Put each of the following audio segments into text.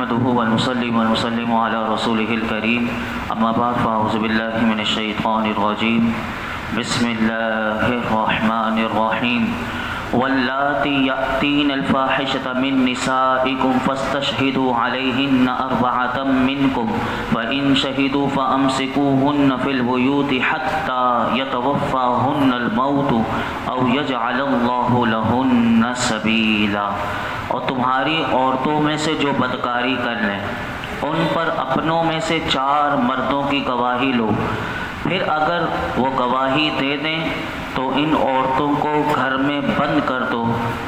نحمده ونصلي ونسلم على رسوله الكريم اما بعد فاعوذ بالله من الشيطان الرجيم بسم الله الرحمن الرحيم واللاتی یأتین الفاحشة من نسائکم فاستشہدوا علیہن اربعة منکم فإن شہدوا فامسکوہن فی البیوت حتی یتوفاہن الموت او یجعل اللہ لہن سبیلا۔ اور تمہاری عورتوں میں سے جو بدکاری کر لیں ان پر اپنوں میں سے 4 مردوں کی گواہی لو، پھر اگر وہ گواہی دے دیں تو ان عورتوں کو گھر میں بند کر دو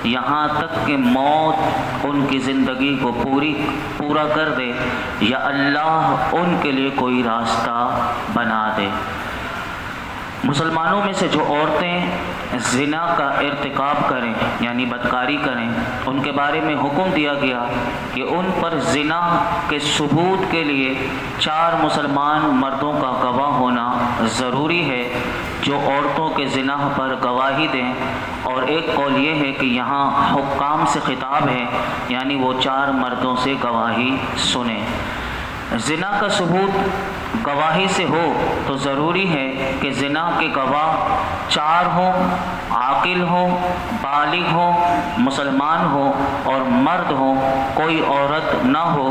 یہاں تک کہ موت ان کی زندگی کو پورا کر دے یا اللہ ان کے لیے کوئی راستہ بنا دے۔ مسلمانوں میں سے جو عورتیں زنا کا ارتکاب کریں یعنی بدکاری کریں ان کے بارے میں حکم دیا گیا کہ ان پر زنا کے ثبوت کے لیے 4 مسلمان مردوں کا گواہ ہونا ضروری ہے جو عورتوں کے زنا پر گواہی دیں۔ اور ایک قول یہ ہے کہ یہاں حکام سے خطاب ہے یعنی وہ 4 مردوں سے گواہی سنیں۔ زنا کا ثبوت گواہی سے ہو تو ضروری ہے کہ زنا کے گواہ 4 ہوں، عاقل ہوں، بالغ ہوں، مسلمان ہوں اور مرد ہوں، کوئی عورت نہ ہو،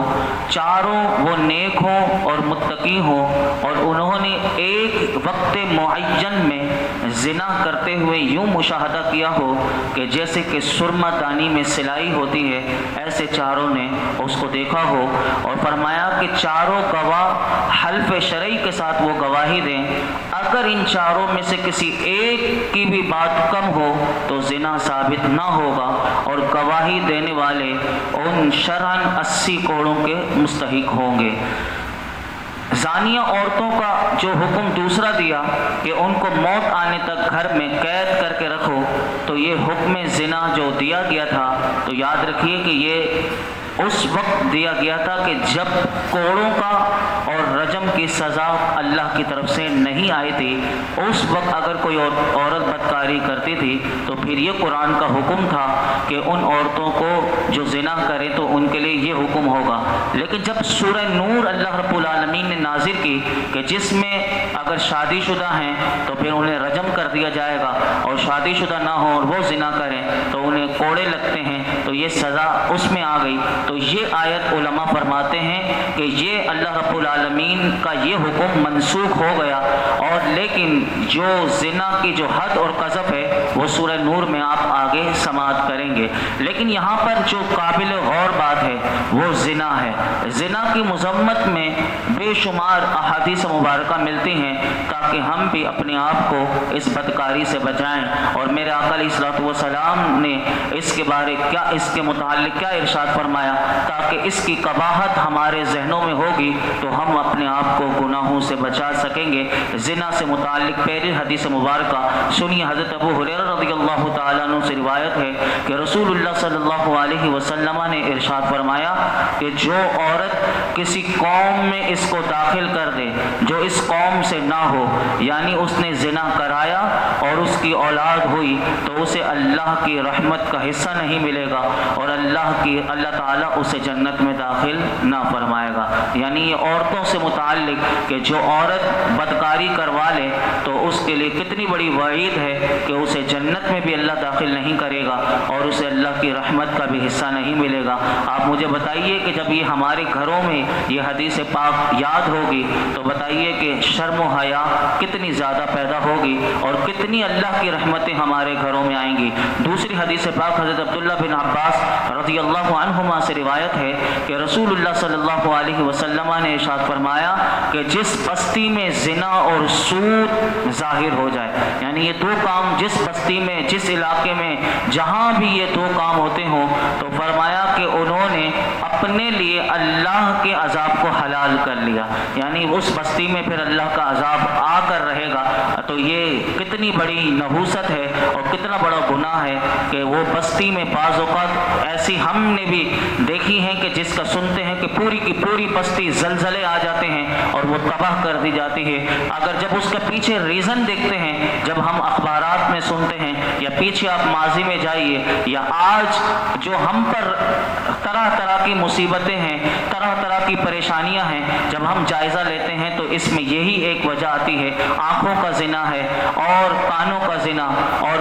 چاروں وہ نیک ہوں اور متقی ہوں اور انہوں نے ایک وقت معین میں زنا کرتے ہوئے یوں مشاہدہ کیا ہو کہ جیسے کہ سرما دانی میں سلائی ہوتی ہے، ایسے چاروں نے اس کو دیکھا ہو۔ اور فرمایا کہ چاروں گواہ حلف شرعی کے ساتھ وہ گواہی دیں، اگر ان چاروں میں سے کسی ایک کی بھی بات کم ہو تو زنا ثابت نہ ہوگا اور گواہی دینے والے ان شرعاً 80 کوڑوں کے مستحق ہوں گے۔ زانیہ عورتوں کا جو حکم دوسرا دیا کہ ان کو موت آنے تک گھر میں قید کر کے رکھو، تو یہ حکم زنا جو دیا گیا تھا تو یاد رکھیے کہ یہ اس وقت دیا گیا تھا کہ جب کوڑوں کا اور رجم کی سزا اللہ کی طرف سے نہیں آئی تھی۔ اس وقت اگر کوئی عورت بدکاری کرتی تھی تو پھر یہ قرآن کا حکم تھا کہ ان عورتوں کو جو زنا کریں تو ان کے لیے یہ حکم ہوگا۔ لیکن جب سورہ نور اللہ رب العالمین نے نازل کی کہ جس میں اگر شادی شدہ ہیں تو پھر انہیں رجم کر دیا جائے گا اور شادی شدہ نہ ہوں اور وہ زنا کریں تو انہیں کوڑے لگتے ہیں، تو یہ سزا اس میں آ گئی۔ تو یہ آیت علماء فرماتے ہیں کہ یہ اللہ رب العالمین کا یہ حکم منسوخ ہو گیا، اور لیکن جو زنا کی جو حد اور قذف ہے وہ سورہ نور میں آپ آگے سماعت کریں گے۔ لیکن یہاں پر جو قابل غور بات ہے وہ زنا ہے۔ زنا کی مذمت میں بے شمار احادیث مبارکہ ملتی ہیں تاکہ ہم بھی اپنے آپ کو اس بدکاری سے بچائیں۔ اور میرے آقا علیہ الصلوۃ والسلام نے اس کے بارے اس کے متعلق کیا ارشاد فرمایا، تاکہ اس کی قباحت ہمارے ذہنوں میں ہوگی تو ہم اپنے آپ کو گناہوں سے بچا سکیں گے۔ زنا سے متعلق پہلی حدیث مبارکہ سنیے، حضرت ابو ہریرہ رضی اللہ تعالیٰ عنہ سے روایت ہے کہ رسول اللہ صلی اللہ علیہ وسلم نے ارشاد فرمایا کہ جو عورت کسی قوم میں اس کو داخل کر دے جو اس قوم سے نہ ہو، یعنی اس نے زنا کرایا اور اس کی اولاد ہوئی، تو اسے اللہ کی رحمت کا حصہ نہیں ملے گا اور اللہ تعالیٰ اسے جنت میں داخل نہ فرمائے گا۔ یعنی یہ عورتوں سے متعلق کہ جو عورت بدکاری کروا لے تو اس کے لیے کتنی بڑی وعید ہے کہ اسے جنت میں بھی اللہ داخل نہیں کرے گا اور اسے اللہ کی رحمت کا بھی حصہ نہیں ملے گا۔ آپ مجھے بتائیے کہ جب یہ ہمارے گھروں میں یہ حدیث پاک یاد ہوگی تو بتائیے کہ شرم و حیا کتنی زیادہ پیدا ہوگی اور کتنی اللہ کی رحمتیں ہمارے گھروں میں آئیں گی۔ دوسری حدیث پاک حضرت عبداللہ بن عباس رضی اللہ عنہما سے روایت ہے کہ رسول اللہ صلی اللہ علیہ وسلم نے ارشاد فرمایا کہ جس بستی میں زنا اور سود ظاہر ہو جائے، یعنی یہ 2 کام جس بستی میں جس علاقے میں جہاں بھی یہ 2 کام ہوتے ہوں، تو فرمایا کہ انہوں نے اپنے لیے اللہ کے عذاب کو حلال کر لیا، یعنی اس بستی میں پھر اللہ کا عذاب آ کر رہے گا۔ تو یہ کتنی بڑی نحوست ہے اور کتنا بڑا گناہ ہے کہ وہ بستی میں بعض اوقات ایسی ہم نے بھی دیکھی ہیں کہ جس کا سنتے ہیں کہ پوری کی پوری بستی زلزلے آ جاتے ہیں اور وہ تباہ کر دی جاتی ہے۔ اگر جب اس کا پیچھے ریزن دیکھتے ہیں، جب ہم اخبارات میں سنتے ہیں یا پیچھے آپ ماضی میں جائیے یا آج جو ہم پر طرح طرح کی مصیبتیں ہیں، طرح طرح کی پریشانیاں ہیں، جب ہم جائزہ لیتے ہیں تو اس میں یہی ایک وجہ آتی ہے، آنکھوں کا زنا ہے اور کانوں کا زنا، اور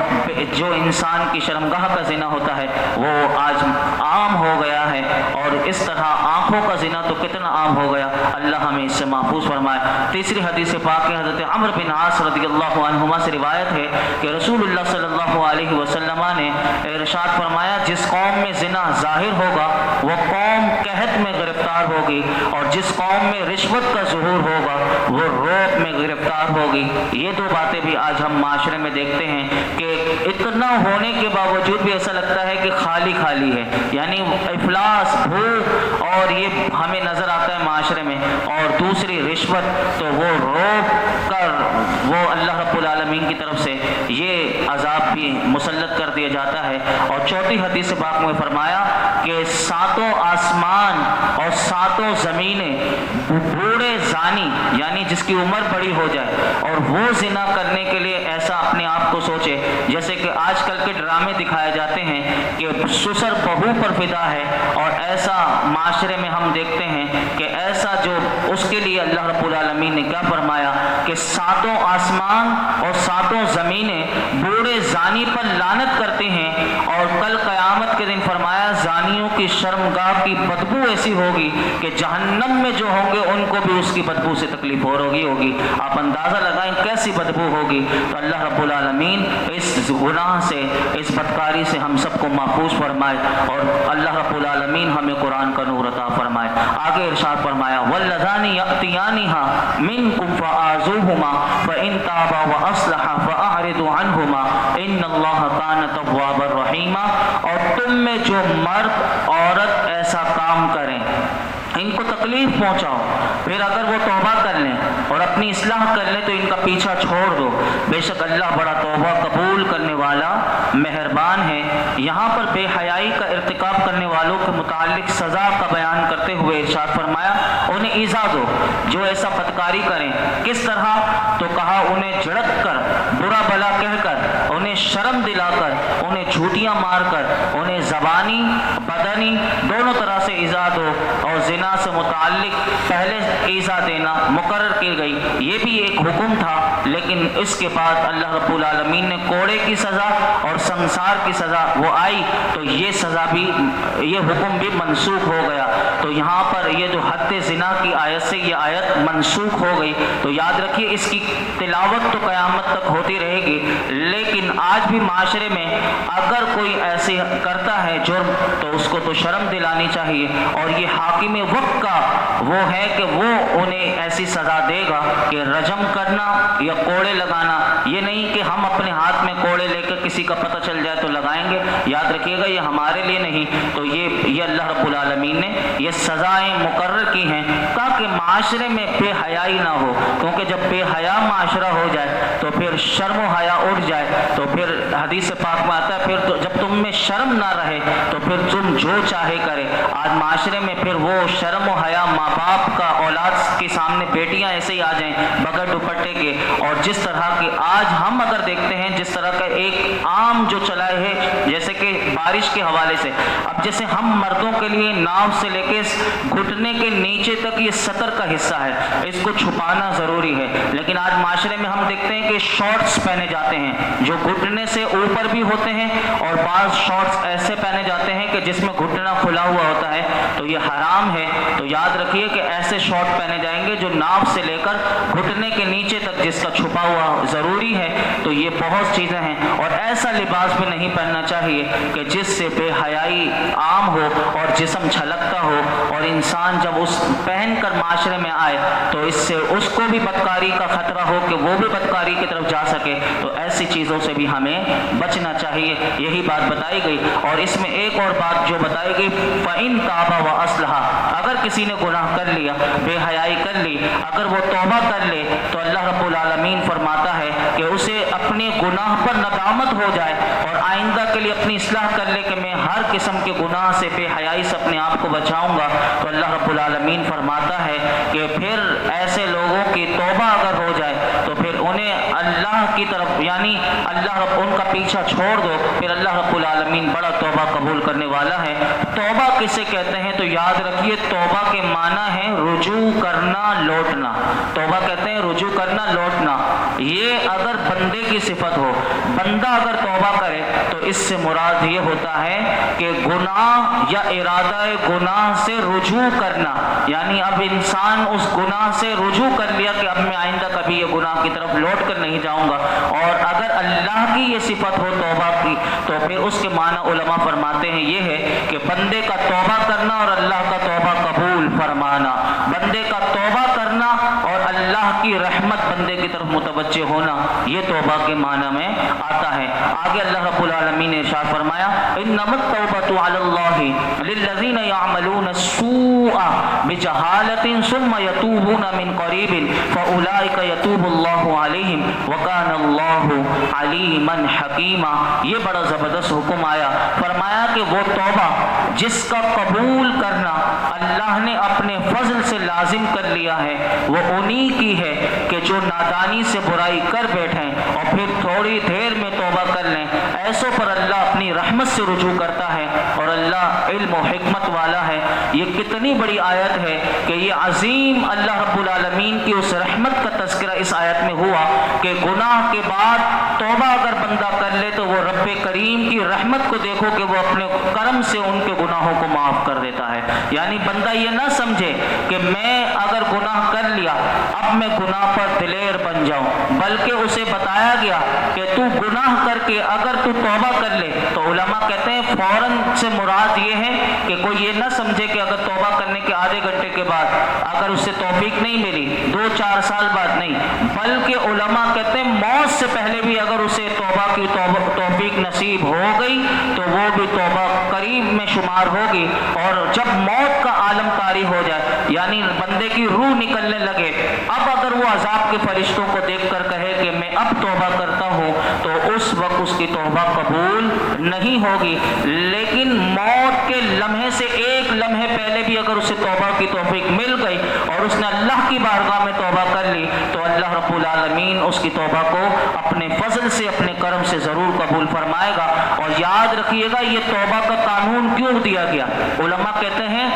جو انسان کی شرمگاہ کا زنا ہوتا ہے وہ آج عام ہو گیا ہے، اور اس طرح آنکھوں کا زنا تو کتنا عام ہو گیا، اللہ ہمیں اس سے محفوظ فرمائے۔ تیسری حدیث پاک حضرت عمرو بن عاص رضی اللہ عنہما سے روایت ہے کہ رسول اللہ صلی اللہ علیہ وسلم نے ارشاد فرمایا، جس قوم میں زنا ظاہر ہوگا وہ قوم قحط میں گرفتار ہوگی، اور جس قوم میں رشوت کا ظہور ہوگا وہ روب میں گرفتار ہوگی۔ یہ دو باتیں بھی آج ہم معاشرے میں دیکھتے ہیں کہ اتنا ہونے کے باوجود بھی ایسا لگتا ہے کہ خالی خالی ہے، یعنی افلاس، بھوک، اور یہ ہمیں نظر آتا ہے معاشرے میں۔ اور دوسری رشوت، تو وہ روب کر وہ اللہ رب العالمین کی طرف سے یہ عذاب بھی مسلط کر دیا جاتا ہے۔ اور چوتھی حدیث پاک میں فرمایا کہ ساتوں آسمان اور ساتوں زمینیں بوڑھے زانی، یعنی جس کی عمر بڑی ہو جائے اور وہ زنا کرنے کے لیے ایسا اپنے آپ کو سوچے، جیسے کہ آج کل کے ڈرامے دکھائے جاتے ہیں کہ سسر بہو پر فدا ہے، اور ایسا معاشرے میں ہم دیکھتے ہیں کہ ایسا جو اس کے لیے اللہ رب العالمین نے کیا فرمایا کہ ساتوں آسمان اور ساتوں زمینیں بوڑھے زانی پر لعنت کرتے ہیں، اور کل قیامت کے دن فرمایا زانیوں کی شرمگاہ کی بدبو ایسی ہوگی کہ جہنم میں جو ہوں گے ان کو بھی اس کی بدبو سے تکلیف ہو رہی ہوگی۔ آپ اندازہ لگائیں کیسی بدبو ہوگی۔ تو اللہ رب العالمین اس گناہ سے، اس بدکاری سے ہم سب کو محفوظ فرمائے، اور اللہ رب العالمین ہمیں قرآن کا نور عطا فرمائے۔ آگے ارشاد فرمایا واللذان یأتیانها منکم فآذوہما فإن تابا وأصلحا فأعرضوا عنہما ان اللہ کان توابا رحیما۔ اور تم میں جو مرد عورت ایسا کام کریں، ان کو تکلیف پہنچاؤ، پھر اگر وہ توبہ کر لیں اور اپنی اصلاح کر لیں تو ان کا پیچھا چھوڑ دو، بے شک اللہ بڑا توبہ قبول کرنے والا مہربان ہے۔ یہاں پر بے حیائی کا ارتکاب کرنے والوں کے متعلق سزا کا بیان کرتے ہوئے ارشاد فرمایا انہیں ایذا دو جو ایسا بدکاری کریں۔ کس طرح؟ تو کہا انہیں جھڑک کر، برا بھلا کہہ کر، انہیں شرم دلا کر، انہیں جھوٹیاں مار کر، انہیں زبانی بدنی دونوں طرح سے ایذا دو۔ اور زنا سے متعلق پہلے ایذا دینا مقرر کی گئی، یہ بھی ایک حکم تھا، لیکن اس کے بعد اللہ رب العالمین نے کوڑے کی سزا اور سنسار کی سزا وہ آئی، تو یہ سزا بھی، یہ حکم بھی منسوخ ہو گیا۔ تو یہاں پر یہ جو حد زنا کی آیت سے یہ آیت منسوخ ہو گئی، تو یاد رکھیے اس کی تلاوت تو قیامت تک ہوتی رہے گی، لیکن آج بھی معاشرے میں اگر کوئی ایسے کرتا ہے جرم تو اس کو تو شرم دلانی چاہیے، اور یہ حاکم وقت کا وہ ہے کہ وہ انہیں ایسی سزا دے گا کہ رجم کرنا یا کوڑے لگانا، یہ نہیں کہ ہم اپنے ہاتھ میں کوڑے لے کے کسی کا پتہ چل جائے تو لگائیں گے، یاد رکھیے گا یہ ہمارے لیے نہیں، تو یہ اللہ رب العالمین نے یہ سزائیں مقرر کی ہیں تاکہ معاشرے میں بے حیائی نہ ہو، کیونکہ جب بے حیا معاشرہ ہو جائے تو پھر شرم و حیا اٹھ جائے، تو پھر حدیث پاک میں آتا ہے پھر تو جب تم میں شرم نہ رہے تو پھر تم جو چاہے کرے۔ آج معاشرے میں پھر وہ شرم و حیا، ماں باپ کا اولاد کے سامنے بیٹیاں ایسے ہی آ جائیں بغیر دوپٹے کے، اور جس طرح کی آج ہم اگر دیکھتے ہیں جس طرح کا ایک عام جو چلا ہے جیسے کہ بارش کے حوالے سے، اب جیسے ہم مردوں کے لیے ناف سے لے کے گھٹنے کے نیچے تک یہ سطر کا حصہ ہے، اس کو چھپانا ضروری ہے، لیکن آج معاشرے میں ہم دیکھتے ہیں کہ شارٹس پہنے جاتے ہیں جو گھٹنے سے اوپر بھی ہوتے ہیں، اور بعض شارٹس ایسے پہنے جاتے ہیں کہ جس میں گھٹنا کھلا ہوا ہوتا ہے، تو یہ حرام ہے۔ تو یاد رکھیے کہ ایسے شارٹ پہنے جائیں گے جو ناف سے لے کر گھٹنے کے نیچے تک جس کا چھپا ہوا ضروری ہے، تو یہ بہت چیزیں ہیں، اور ایسا لباس بھی نہیں پہننا چاہیے کہ جس سے بے حیائی عام ہو اور جسم چھلکتا ہو، اور انسان جب اس پہن کر معاشرے میں آئے تو اس سے اس کو بھی بدکاری کا خطرہ ہو کہ وہ بھی بدکاری کی طرف جا سکے، تو ایسی چیزوں سے بھی ہمیں بچنا چاہیے، یہی بات بتائی گئی۔ اور اس میں ایک اور بات جو بتائی گئی فَإِن تَابَ وَأَصْلَحَ، اگر کسی نے گناہ کر لیا، بے حیائی کر لی، اگر وہ توبہ کر لے تو اللہ رب العالمین فرماتا ہے کہ اسے اپنے گناہ پر ندامت ہو جائے اور آئندہ کے لیے اپنی اصلاح کر لے کہ میں ہر قسم کے گناہ سے، بے حیائی سے اپنے آپ کو بچاؤں گا، تو اللہ رب العالمین فرماتا ہے کہ پھر ایسے لوگوں کی توبہ اگر ہو جائے تو پھر انہیں اللہ کی طرف یعنی اللہ رب ان کا پیچھا چھوڑ دو، پھر اللہ رب العالمین بڑا توبہ قبول کرنے والا ہے۔ توبہ کسے کہتے ہیں تو یاد رکھیے، توبہ کے معنی ہے رجوع کرنا، لوٹنا۔ توبہ کہتے ہیں رجوع کرنا، لوٹنا۔ یہ اگر بندے کی صفت ہو، بندہ اگر توبہ کرے تو اس سے مراد یہ ہوتا ہے کہ گناہ یا ارادہ گناہ سے رجوع کرنا، یعنی اب انسان اس گناہ سے رجوع کر لیا کہ اب میں آئندہ کبھی یہ گناہ کی طرف لوٹ کر نہیں جاؤں گا۔ اور اگر اللہ کی یہ صفت ہو توبہ کی تو پھر اس کے معنی علماء فرماتے ہیں یہ ہے کہ بندے کا توبہ کرنا اور اللہ کا توبہ قبول فرمانا، بندے کا توبہ کرنا اور اللہ کی رحمت بندے کی طرف متوجہ ہونا، یہ توبہ کے معنی میں آتا ہے۔ آگے اللہ رب العالمین نے ارشاد فرمایا انما التوبۃ علی اللہ للذین یعملون السوء بجہالۃ ثم یتوبون من قریب فاولئک یتوب اللہ علیہم وکان اللہ علیما حکیما۔ یہ بڑا زبردست حکم آیا، فرمایا کہ وہ توبہ جس کا قبول کرنا اللہ نے اپنے فضل سے لازم کر لیا ہے وہ انہی کی ہے کہ جو نادانی سے برائی کر بیٹھیں اور پھر تھوڑی دیر میں توبہ کر لیں، ایسوں پر اللہ اپنی رحمت سے رجوع کرتا ہے اور اللہ علم و حکمت والا ہے۔ یہ کتنی بڑی آیت ہے کہ یہ عظیم اللہ رب العالمین کی اس رحمت کا تذکرہ اس آیت میں ہوا کہ گناہ کے بعد توبہ اگر بندہ کر لے تو وہ رب کریم کی رحمت کو دیکھو کہ وہ اپنے کرم سے ان کے گناہوں کو معاف کر دیتا ہے۔ یعنی بندہ یہ نہ سمجھے کہ میں اگر گناہ کر لیا اب میں گناہ پر دلیر بن جاؤں، بلکہ اسے بتایا گیا کہ تو گناہ کر کے اگر تو توبہ کر لے تو علماء کہتے ہیں فوراً سے مراد یہ ہے کہ کوئی یہ نہ سمجھے کہ اگر توبہ کرنے کے آدھے گھنٹے کے بعد اگر اسے توفیق نہیں ملی 2-4 سال بعد نہیں، بلکہ علماء کہتے ہیں موت سے پہلے بھی اگر اسے توبہ کی توفیق نصیب ہو گئی تو وہ بھی توبہ قریب میں شمار ہوگی۔ اور جب موت کا عالم طاری ہو جائے یعنی بندے کی روح نکلنے لگے، اب اگر وہ عذاب کے فرشتوں کو دیکھ کر کہے کہ میں اب توبہ کرتا ہوں تو اس وقت اس کی توبہ قبول نہیں ہوگی۔ لیکن موت کے لمحے سے ایک لمحے پہلے بھی اگر اسے توبہ کی توفیق مل گئی اور اس نے اللہ کی بارگاہ میں توبہ کر لی تو اللہ رب العالمین اس کی توبہ کو اپنے فضل سے اپنے کرم سے ضرور قبول فرمائے گا۔ اور یاد رکھیے گا یہ توبہ کا قانون کیوں دیا گیا؟ علماء کہتے ہیں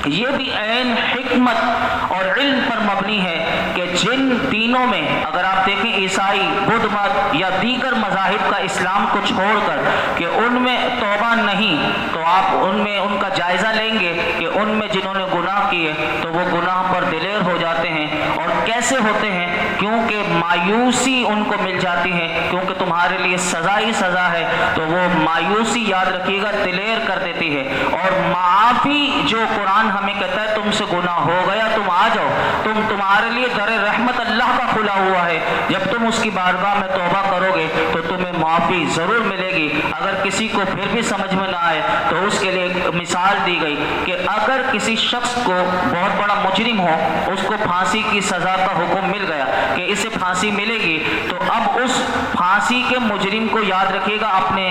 یہ بھی عین حکمت اور علم پر مبنی ہے کہ جن دینوں میں اگر آپ دیکھیں عیسائی، بدھ مت یا دیگر مذاہب کا اسلام کو چھوڑ کر کہ ان میں توبہ نہیں، تو آپ ان میں ان کا جائزہ لیں گے کہ ان میں جنہوں نے گناہ کیے تو وہ گناہ پر دلیر ہو جاتے ہیں۔ اور کیسے ہوتے ہیں؟ کیونکہ مایوسی ان کو مل جاتی ہے، کیونکہ تمہارے لیے سزا ہی سزا ہے، تو وہ مایوسی یاد رکھیے گا دلیر کر دیتی ہے۔ اور معافی جو قرآن ہمیں کہتا ہے تم سے گناہ ہو گیا تم آ جاؤ، تمہارے لیے در رحمت اللہ کا کھلا ہوا ہے، جب تم اس کی بارگاہ میں توبہ کرو گے تو تمہیں معافی ضرور ملے گی۔ اگر کسی کو پھر بھی سمجھ میں نہ آئے تو اس کے لیے ایک مثال دی گئی کہ اگر کسی شخص کو بہت بڑا مجرم ہو، اس کو پھانسی کی سزا کا حکم مل گیا کہ اسے پھانسی ملے گی، تو اب اس پھانسی کے مجرم کو یاد رکھیے گا، اپنے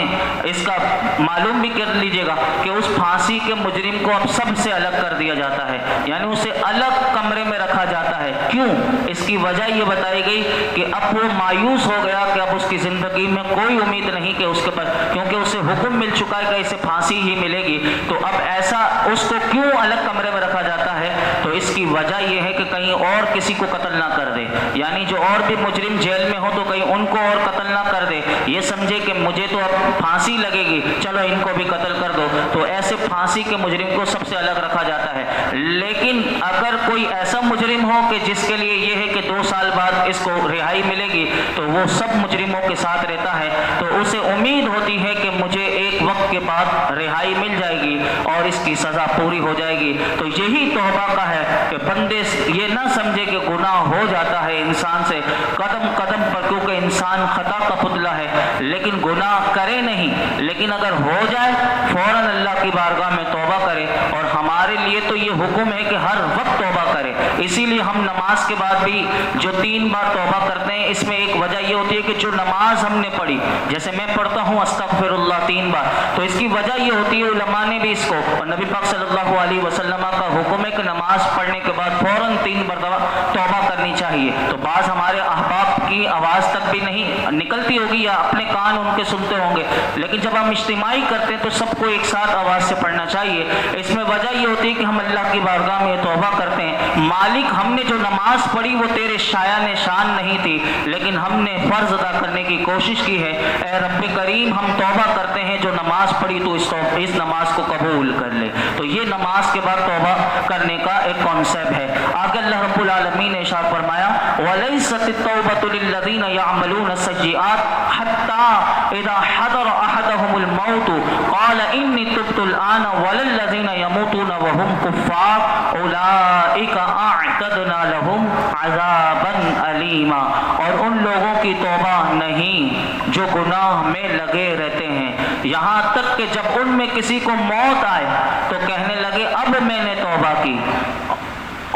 اس کا معلوم بھی کر لیجیے گا کہ اس پھانسی کے مجرم کو اب سب سے الگ کر دیا جاتا ہے، یعنی اسے الگ کمرے میں رکھا جاتا ہے۔ کیوں؟ اس کی وجہ یہ بتائی گئی کہ اب وہ مایوس ہو گیا کہ اب اس کی زندگی میں کوئی امید نہیں کہ اس کے پاس، کیونکہ اسے حکم مل چکا ہے کہ اسے پھانسی ہی ملے گی، تو اب ایسا اس کو کیوں الگ کمرے میں رکھا جاتا ہے؟ تو اس کی وجہ یہ ہے کہ کہیں اور کسی کو قتل نہ کر دے، یعنی جو اور بھی مجرم جیل میں ہو تو کہیں ان کو اور قتل نہ کر دے، یہ سمجھے کہ مجھے تو اب پھانسی لگے گی چلو ان کو بھی قتل کر دو، تو ایسے پھانسی کے مجرم کو سب سے الگ رکھا جاتا ہے۔ لیکن اگر کوئی ایسا مجرم ہو کہ جس کے لیے یہ ہے کہ 2 سال بعد اس کو رہائی ملے گی تو وہ سب مجرموں کے ساتھ رہتا ہے، تو اسے امید ہوتی ہے کہ مجھے ایک وقت کے بعد رہائی مل جائے گی اور اس کی سزا پوری ہو جائے گی۔ تو یہی توبہ کا ہے کہ بندے یہ نہ سمجھے کہ گناہ ہو جاتا ہے انسان سے قدم قدم پر، کیونکہ انسان خطا کا پتلا ہے، لیکن گناہ کرے نہیں، لیکن اگر ہو جائے فوراً اللہ کی بارگاہ میں توبہ کرے۔ اور ہمارے ہمارے لیے تو یہ حکم ہے کہ ہر وقت توبہ کرے. اسی لیے ہم نماز کے بعد بھی جو 3 بار توبہ کرتے ہیں، اس میں ایک وجہ یہ ہوتی ہے کہ جو نماز ہم نے پڑھی، جیسے میں پڑھتا ہوں استغفر اللہ 3 بار، تو اس کی وجہ یہ ہوتی ہے، علماء نے بھی اس کو، اور نبی پاک صلی اللہ علیہ وسلم کا حکم ہے کہ نماز پڑھنے کے بعد فوراً 3 مرتبہ توبہ کرنی چاہیے. تو بعض ہمارے احباب کی آواز تک بھی نہیں نکلتی ہوگی یا اپنے کان ان کے سنتے ہوں گے، لیکن جب ہم اجتماعی کرتے ہیں تو سب کو ایک ساتھ آواز سے پڑھنا چاہیے. اس میں وجہ یہ ہوتی ہے کہ ہم اللہ کی بارگاہ میں توبہ کرتے ہیں، مالک ہم نے جو نماز پڑھی وہ تیرے شایان شان نہیں تھی، لیکن ہم نے فرض ادا کرنے کی کوشش کی ہے. اے رب کریم، ہم توبہ کرتے ہیں، جو نماز پڑھی تو اس نماز کو قبول کر لے. تو یہ نماز کے بعد توبہ کرنے کا ایک کانسیپٹ ہے. آگے اللہ رب العالمین نے ارشاد فرمایا وَلَيْسَتِ التَّوْبَةُ لِلَّذِينَ يَعْمَلُونَ السَّيِّئَاتِ حَتَّى إِذَا حَضَرَ أَحَدَهُمُ الْمَوْتُ قَالَ إِنِّي تُبْتُ الْآنَ وَلَا الَّذِينَ يَمُوتُونَ وَهُمْ كُفَّارٌ أُولَٰئِكَ أَعْتَدْنَا لَهُمْ عَذَابًا أَلِيمًا. اور ان لوگوں کی توبہ نہیں جو گناہ میں لگے رہتے ہیں، یہاں تک کہ جب ان میں کسی کو موت آئے تو کہنے لگے اب میں نے توبہ کی.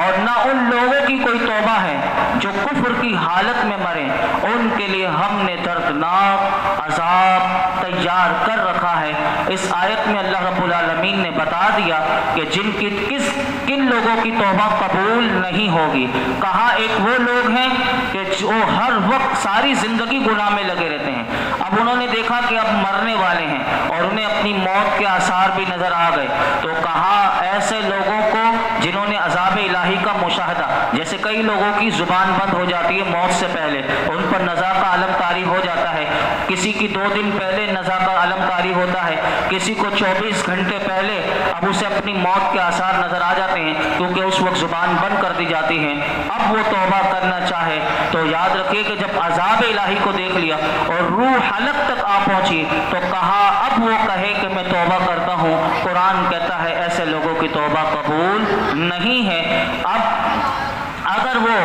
اور نہ ان لوگوں کی کوئی توبہ ہے جو کفر کی حالت میں مرے، ان کے لیے ہم نے دردناک عذاب تیار کر رکھا ہے. اس آیت میں اللہ رب العالمین نے بتا دیا کہ کن لوگوں کی توبہ قبول نہیں ہوگی. کہا ایک وہ لوگ ہیں کہ جو ہر وقت ساری زندگی گناہ میں لگے رہتے ہیں، اب انہوں نے دیکھا کہ اب مرنے والے ہیں اور انہیں اپنی موت کے آثار بھی نظر آ گئے، تو کہا ایسے لوگوں کو جنہوں نے عذاب الہی کا مشاہدہ، جیسے کئی لوگوں کی زبان بند ہو جاتی ہے موت سے پہلے، ان پر نزا کا علم طاری ہو جاتا ہے، کسی کی 2 دن پہلے نزا کا علم طاری ہوتا ہے، کسی کو 24 گھنٹے پہلے اب اسے اپنی موت کے آثار نظر آ جاتے ہیں کیونکہ اس وقت زبان بند کر دی جاتی ہے. اب وہ توبہ کرنا چاہے تو یاد رکھیے کہ جب عذاب الہی کو دیکھ لیا اور روح حلق تک آ پہنچی تو کہا اب وہ کہے کہ میں توبہ کرتا ہوں. قرآن کہتا ہے ایسے لوگوں کی توبہ قبول نہیں ہے. اب اگر وہ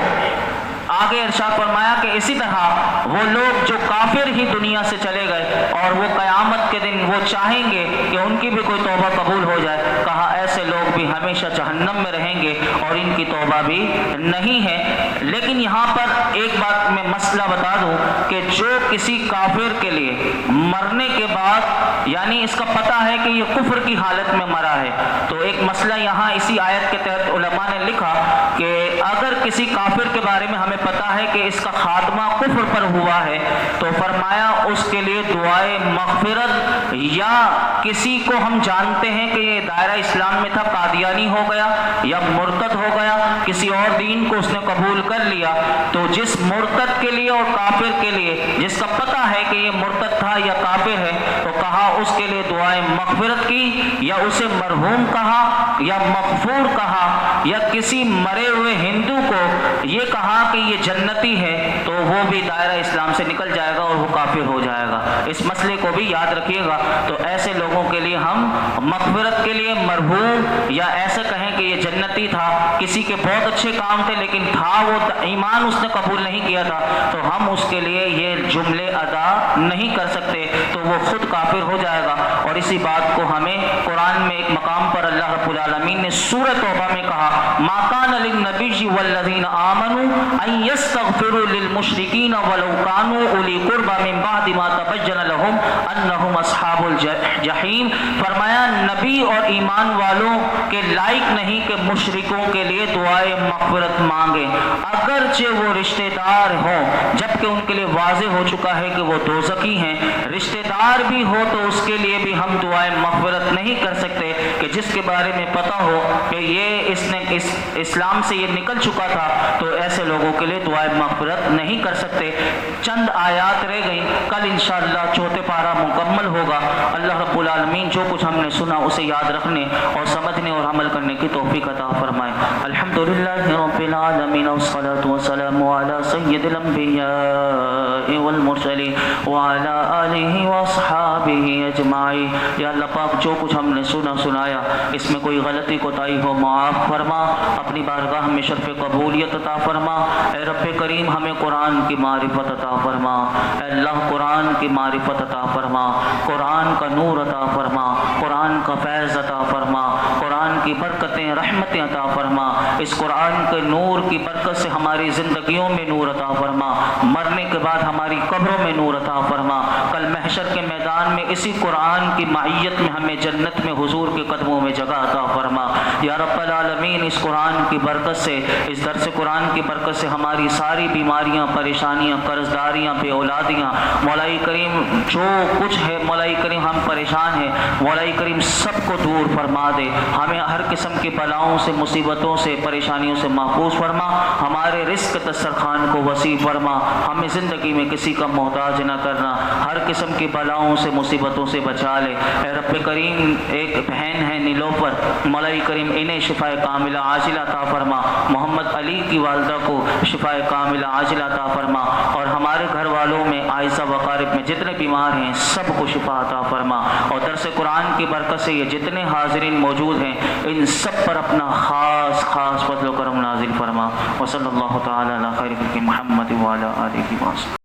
آگے ارشاد فرمایا کہ اسی طرح وہ لوگ جو کافر ہی دنیا سے چلے گئے اور وہ قیامت کے دن وہ چاہیں گے کہ ان کی بھی کوئی توبہ قبول ہو جائے، کہا ایسے لوگ بھی ہمیشہ جہنم میں رہیں گے اور ان کی توبہ بھی نہیں ہے. لیکن یہاں پر ایک بات میں مسئلہ بتا دوں کہ جو کسی کافر کے لیے مرنے کے بعد یعنی اس کا پتہ ہے کہ یہ کفر کی حالت میں مرا ہے، تو ایک مسئلہ یہاں اسی آیت کے تحت علماء نے لکھا کہ اگر کسی کافر کے بارے میں ہمیں پتا ہے کہ اس کا خاتمہ کفر پر ہوا ہے تو فرمایا اس کے لیے دعائے مغفرت، یا کسی کو ہم جانتے ہیں کہ یہ دائرہ اسلام میں تھا قادیانی ہو گیا یا مرتد ہو گیا، کسی اور دین کو اس نے قبول کر لیا، تو جس مرتد کے لیے اور کافر کے لیے جس کا پتہ ہے کہ یہ مرتد تھا یا کافر ہے تو کہا اس کے لیے دعائے مغفرت کی، یا اسے مرحوم کہا یا مغفور کہا، یا کسی مرے ہوئے ہندو کو یہ کہا کہ یہ جنتی ہے تو وہ بھی دائرہ اسلام سے نکل جائے گا اور وہ کافر ہو جائے گا. اس مسئلے کو بھی یاد رکھیے گا. تو ایسے لوگوں کے لیے ہم مغفرت کے لیے مرحوم، یا ایسے کہیں کہ یہ جنتی تھا، کسی کے بہت اچھے کام تھے لیکن تھا وہ ایمان اس نے قبول نہیں کیا تھا، تو ہم اس کے لیے یہ جملے ادا نہیں کر سکتے، تو وہ خود کافر ہو جائے گا. اور اسی بات کو ہمیں قرآن میں ایک مقام پر اللہ رب العالمین نے سورہ توبہ میں کہا ما کان للنبی والذین آمنوا ان یستغفروا للمشرکین ولو کانوا اولی قربى من بعد ما تبین لهم انہم اصحاب الجحیم. فرمایا نبی اور ایمان والوں کے لائق نہیں کہ مشرکوں کے لیے دعائے مغفرت مانگیں اگرچہ وہ رشتہ دار ہوں، جبکہ ان کے لیے واضح ہو چکا ہے کہ وہ دوزخی ہیں. رشتہ دار بھی ہو تو اس کے لیے بھی ہم دعائے مغفرت نہیں کر سکتے کہ جس کے بارے میں پتہ ہو کہ یہ اس نے اسلام سے یہ نکل چکا تھا، تو ایسے لوگوں کے لیے دعائے مغفرت نہیں کر سکتے. چند آیات رہ گئیں، کل انشاءاللہ چوتھے پارہ مکمل ہوگا. اللہ رب العالمین جو کچھ ہم نے سنا اسے یاد رکھنے اور سمجھنے اور عمل کرنے کی توفیق عطا فرمائے. الحمدللہ رب العالمین والصلاة والسلام علی سید الانبیاء والمرسلین وعلی آلہ واصحابہ اجمعین. یا اللہ پاک جو کچھ ہم نے سنایا اس میں کوئی غلطی کوتاہی ہو معاف فرما، اپنی بارگاہ میں شرف قبولیت عطا فرما. اے رب کریم ہمیں قرآن کی معرفت عطا فرما. اے اللہ قرآن کی معرفت عطا فرما، قرآن کا نور عطا فرما، قرآن کا فیض عطا فرما، قرآن کی برکتیں رحمتیں عطا فرما، اس قرآن کے نور کی برکت سے ہماری زندگیوں میں نور عطا فرما، مرنے کے بعد ہماری قبروں میں نور عطا فرما، کل محشر کے میدان میں اسی قرآن کی معیت میں ہمیں جنت میں حضور کے قدموں میں جگہ عطا فرما یا رب العالمین۔ اس قرآن کی برکت سے، اس درس قرآن کی برکت سے ہماری ساری بیماریاں، پریشانیاں، قرض داریاں، بے اولادیاں، مولا کریم جو کچھ ہے مولا کریم ہم پریشان ہیں، مولا کریم سب کو دور فرما دے، ہمیں ہر قسم کی بلاؤں سے، مصیبتوں سے، پریشانیوں سے محفوظ فرما، ہمارے رزق دسترخوان کو وسیع فرما، ہمیں زندگی میں کسی کا محتاج نہ کرنا، ہر قسم کی بلاؤں سے، مصیبتوں سے بچا لے۔ اے رب کریم، ایک بہن ہے نیلوفر، مولا کریم انہیں شفاء کاملہ عاجلہ عطا فرما، محمد علی کی والدہ کو شفاء کاملہ عاجلہ عطا فرما، اور ہمارے گھر والوں میں، عائشہ وقارب میں جتنے بیمار ہیں سب کو شفا عطا فرما، اور درس قرآن کی برکت سے یہ جتنے حاضرین موجود ہیں ان سب پر اپنا خاص فضل و کرم نازل فرما۔ وصلی اللہ تعالی علی خیر خلق محمد وعلی آلہ وصحبہ۔